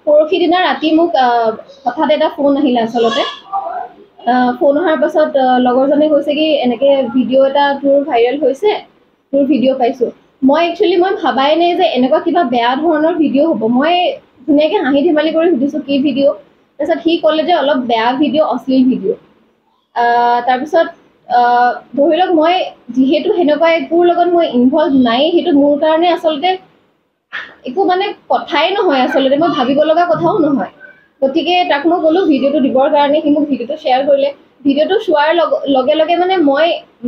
পৰহি দিনা ৰাতি মোক হঠাৎ এটা ফোন আহিলে আচলতে ফোন অহাৰ পাছত লগৰজনে কৈছে কি এনেকৈ ভিডিঅ' এটা তোৰ ভাইৰেল হৈছে তোৰ ভিডিঅ' পাইছোঁ মই ভাবাই নাই যে এনেকুৱা কিবা বেয়া ধৰণৰ ভিডিঅ' হ'ব মই ধুনীয়াকৈ হাঁহি ধেমালি কৰি সুধিছোঁ কি ভিডিঅ' তাৰপিছত সি ক'লে যে অলপ বেয়া ভিডিঅ' অশ্লীল ভিডিঅ' তাৰপিছত ধৰি লওক মই যিহেতু সেনেকুৱা একোৰ লগত মই ইনভলভ নাই সেইটো মোৰ কাৰণে আচলতে একো মানে কথাই নহয় আচলতে মই ভাবিব লগা কথাও নহয় গতিকে তাক মই ক'লোঁ ভিডিঅ'টো দিবৰ কাৰণে সি মোক ভিডিঅ'টো শ্বেয়াৰ কৰিলে ভিডিঅ'টো চোৱাৰ লগে লগে মানে মই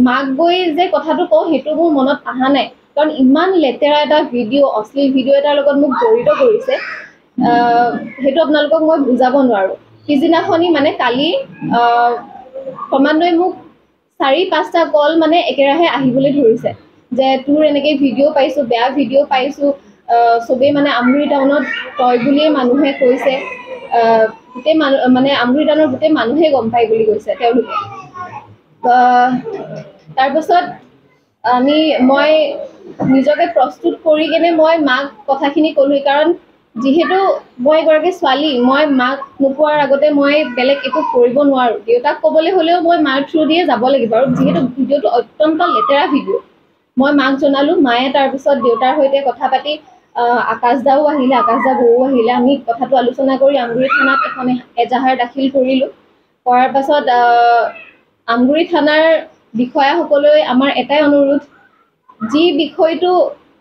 মাক গৈ যে কথাটো কওঁ সেইটো মোৰ মনত অহা নাই কাৰণ ইমান লেতেৰা এটা ভিডিঅ' অশ্লীল ভিডিঅ' এটাৰ লগত মোক জড়িত কৰিছে সেইটো আপোনালোকক মই বুজাব নোৱাৰোঁ পিছদিনাখনি মানে কালি ক্ৰমান্বয়ে মোক 4-5টা কল মানে একেৰাহে আহিবলৈ ধৰিছে যে তোৰ এনেকৈ ভিডিঅ' পাইছোঁ বেয়া ভিডিঅ' পাইছোঁ চবেই মানে আমগুৰি টাউনত তই বুলিয়ে মানুহে কৈছে গোটেই মানুহ মানে আমগুৰি টাউনৰ গোটেই মানুহে গম পায় বুলি কৈছে তেওঁলোকে তাৰপাছত মই নিজকে প্ৰস্তুত কৰি কিনে মই মাক কথাখিনি ক'লোঁ কাৰণ যিহেতু মই এগৰাকী ছোৱালী মই মাক নোকোৱাৰ আগতে মই বেলেগ একো কৰিব নোৱাৰোঁ দেউতাক ক'বলৈ হ'লেও মই মাৰ থ্ৰু দিয়ে যাব লাগিব আৰু যিহেতু ভিডিঅ'টো অত্যন্ত লেতেৰা ভিডিঅ' মই মাক জনালোঁ মায়ে তাৰপিছত দেউতাৰ সৈতে কথা পাতি আকাশ দাও আহিলে আকাশ দা বৌও আহিলে আমি কথাটো আলোচনা কৰি আমগুৰি থানাত এখন এজাহাৰ দাখিল কৰিলোঁ কৰাৰ পাছত আমগুৰি থানাৰ বিষয়াসকললৈ আমাৰ এটাই অনুৰোধ যি বিষয়টো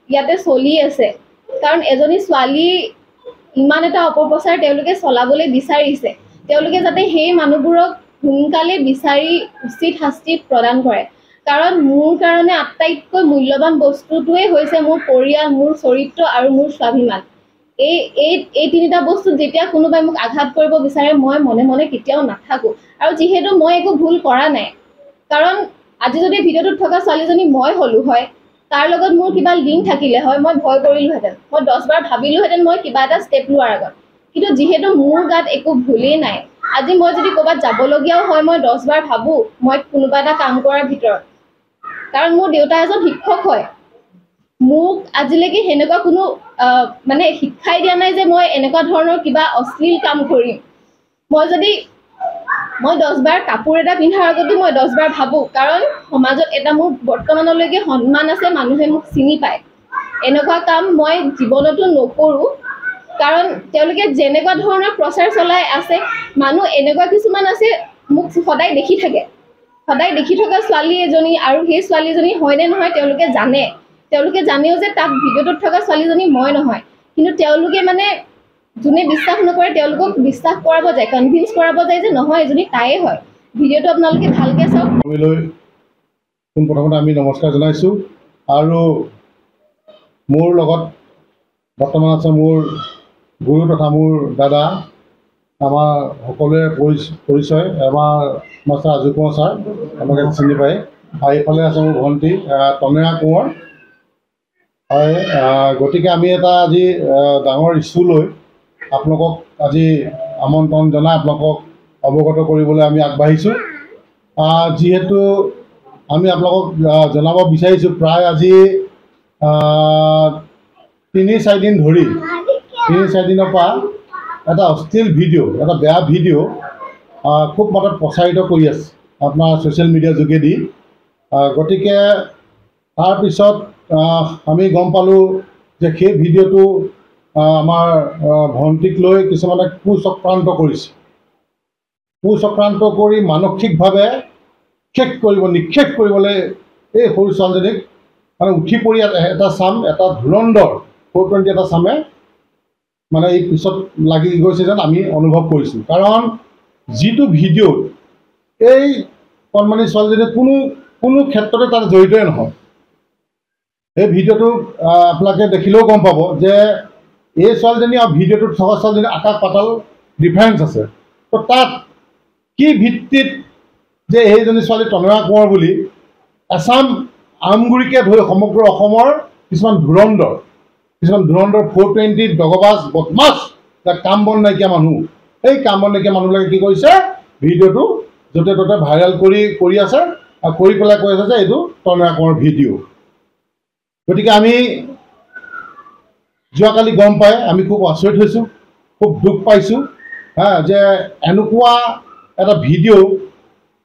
ইয়াতে চলি আছে কাৰণ এজনী ছোৱালী ইমান এটা অপপ্ৰচাৰ তেওঁলোকে চলাবলৈ বিচাৰিছে তেওঁলোকে যাতে সেই মানুহবোৰক সোনকালে বিচাৰি উচিত শাস্তি প্ৰদান কৰে কাৰণ মোৰ কাৰণে আটাইতকৈ মূল্যৱান বস্তুটোৱে হৈছে মোৰ পৰিয়াল মোৰ চৰিত্ৰ আৰু মোৰ স্বাভিমান এই তিনিটা বস্তু যেতিয়া কোনোবাই মোক আঘাত কৰিব বিচাৰে মই মনে মনে কেতিয়াও নাথাকোঁ আৰু যিহেতু মই একো ভুল কৰা নাই কাৰণ আজি যদি ভিডিঅ'টোত থকা ছোৱালীজনী মই হ'লোঁ হয় তাৰ লগত মোৰ কিবা লিংক থাকিলে হয় মই ভয় কৰিলোহেঁতেন মই 10 বাৰ ভাবিলোহেঁতেন মই কিবা এটা ষ্টেপ লোৱাৰ আগত কিন্তু যিহেতু মোৰ গাত একো ভুলেই নাই আজি মই যদি ক'ৰবাত যাবলগীয়াও হয় মই 10 বাৰ ভাবোঁ মই কোনোবা এটা কাম কৰাৰ ভিতৰত কাৰণ মোৰ দেউতা এজন শিক্ষক হয় মোক আজিলৈকে সেনেকুৱা কোনো মানে শিক্ষাই দিয়া নাই যে মই এনেকুৱা ধৰণৰ কিবা অশ্লীল কাম কৰিম মই 10 বাৰ কাপোৰ এটা পিন্ধাৰ আগতো মই 10 বাৰ ভাবোঁ কাৰণ সমাজত এটা মোৰ বৰ্তমানলৈকে সন্মান আছে মানুহে মোক চিনি পায় এনেকুৱা কাম মই জীৱনতো নকৰোঁ কাৰণ তেওঁলোকে যেনেকুৱা ধৰণৰ প্ৰচাৰ চলাই আছে মানুহ এনেকুৱা কিছুমান আছে মোক সদায় দেখি থকা ছোৱালী এজনী আৰু সেই ছোৱালীজনী হয়নে নহয় তেওঁলোকে জানেও যে তাত ভিডিঅ'টোত থকা ছোৱালীজনী মই নহয় কিন্তু তেওঁলোকে মানে যোনে বিশ্বাস নকৰে তেওঁলোকক বিশ্বাস কৰাব যায় কনভিন্স কৰাব যায় যে নহয় এজনী তাইয়ে হয় ভিডিঅ'টো আপোনালোকে ভালকৈ চাওক প্ৰথমতে আমি নমস্কাৰ জনাইছোঁ আৰু মোৰ লগত বৰ্তমান আছে মোৰ গুৰু তথা মোৰ দাদা আমাৰ সকলোৰে পৰিচয় আমাৰ মাষ্টাৰ আজু কোঁৱৰ ছাৰ আমাকে চিনি পায় আৰু এইফালে আছে মোৰ ভণ্টি তনেৰা কোঁৱৰ হয় গতিকে আমি এটা আজি ডাঙৰ ইছ্যু লৈ আপোনালোকক আজি আমন্ত্ৰণ জনাই আপোনালোকক অৱগত কৰিবলৈ আমি আগবাঢ়িছোঁ যিহেতু আমি আপোনালোকক জনাব বিচাৰিছোঁ প্ৰায় আজি 3-4 দিন ধৰি 3-4 দিনৰ পৰা এটা অশ্লীল ভিডিঅ' এটা বেয়া ভিডিঅ' খুব মাত্ৰাত প্ৰচাৰিত কৰি আছে আপোনাৰ ছ'চিয়েল মিডিয়াৰ যোগেদি গতিকে তাৰপিছত আমি গম পালোঁ যে সেই ভিডিঅ'টো আমাৰ ভণ্টিক লৈ কিছুমানে কুচক্ৰান্ত কৰিছে কুচক্ৰান্ত কৰি মানসিকভাৱে নিক্ষেপ কৰিবলৈ এই সৰু ছোৱালীজনীক মানে উঠি পৰি এটা চাম এটা ধুৰন্ধৰ 420 এটা চামে মানে এই পিছত লাগি গৈছে যেন আমি অনুভৱ কৰিছোঁ কাৰণ যিটো ভিডিঅ'ত এই কণমানি ছোৱালীজনী কোনো ক্ষেত্ৰতে তাত জড়িতই নহয় এই ভিডিঅ'টো আপোনালোকে দেখিলেও গম পাব যে এই ছোৱালীজনী আৰু ভিডিঅ'টোত থকা ছোৱালীজনী আকাশ পাতাল ডিফাৰেঞ্চ আছে তো তাত কি ভিত্তিত যে এইজনী ছোৱালী তনেৰা কোঁৱৰ বুলি এছাম আমগুৰিকে ধৰি সমগ্ৰ অসমৰ কিছুমান ধুৰন্ধৰ 420 দগবাজ বদমাছ যাক কাম বন নাইকিয়া মানুহ সেই কাম বন নাইকিয়া মানুহবিলাকে কি কৰিছে ভিডিঅ'টো য'তে ত'তে ভাইৰেল কৰি আছে আৰু কৰি পেলাই কৈ আছে যে এইটো তনেৰা কোঁৱৰ ভিডিঅ' গতিকে আমি যোৱাকালি গম পাই আমি খুব আচৰিত হৈছোঁ, খুব দুখ পাইছোঁ যে এনেকুৱা এটা ভিডিঅ'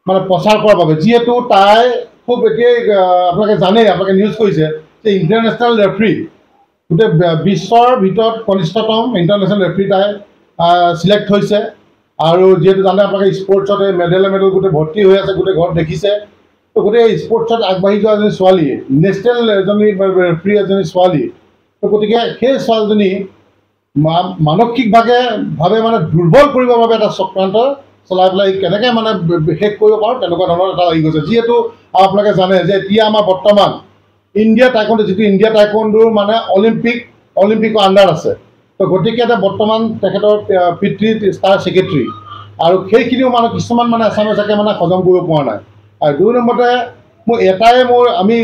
মানে প্ৰচাৰ কৰাৰ বাবে, যিহেতু তাই খুব এতিয়াই আপোনালোকে জানেই, আপোনালোকে নিউজ কৰিছে যে ইণ্টাৰনেশ্যনেল ৰেফাৰী, গোটেই বিশ্বৰ ভিতৰত কনিষ্ঠতম ইণ্টাৰনেশ্যনেল ৰেফাৰী তাই চিলেক্ট হৈছে। আৰু যিহেতু জানে আপোনালোকে স্পৰ্টছতে মেডেল গোটেই ভৰ্তি হৈ আছে, গোটেই ঘৰত দেখিছে। তো গোটেই স্পৰ্টছত আগবাঢ়ি যোৱা এজনী ছোৱালী, নেশ্যনেল এজনী ৰেফাৰী এজনী ছোৱালী। তো গতিকে সেই ছোৱালীজনী মানসিকভাৱে মানে দুৰ্বল কৰিবৰ বাবে এটা চক্ৰান্ত চলাই পেলাই কেনেকৈ মানে শেষ কৰিব পাৰোঁ তেনেকুৱা ধৰণৰ এটা লাগি গৈছে। যিহেতু আপোনালোকে জানে যে এতিয়া আমাৰ বৰ্তমান ইণ্ডিয়া টাইকোৱাণ্ডো, যিটো ইণ্ডিয়া টাইকোৱাণ্ডোৰ মানে অলিম্পিকৰ আণ্ডাৰ আছে। তো গতিকে এতিয়া বৰ্তমান তেখেতৰ পিতৃ ষ্টাৰ ছেক্ৰেটাৰী, আৰু সেইখিনিও মানে কিছুমান মানে আছামিছাকে মানে হজম কৰিব পৰা নাই। আৰু 2 নম্বৰতে আমি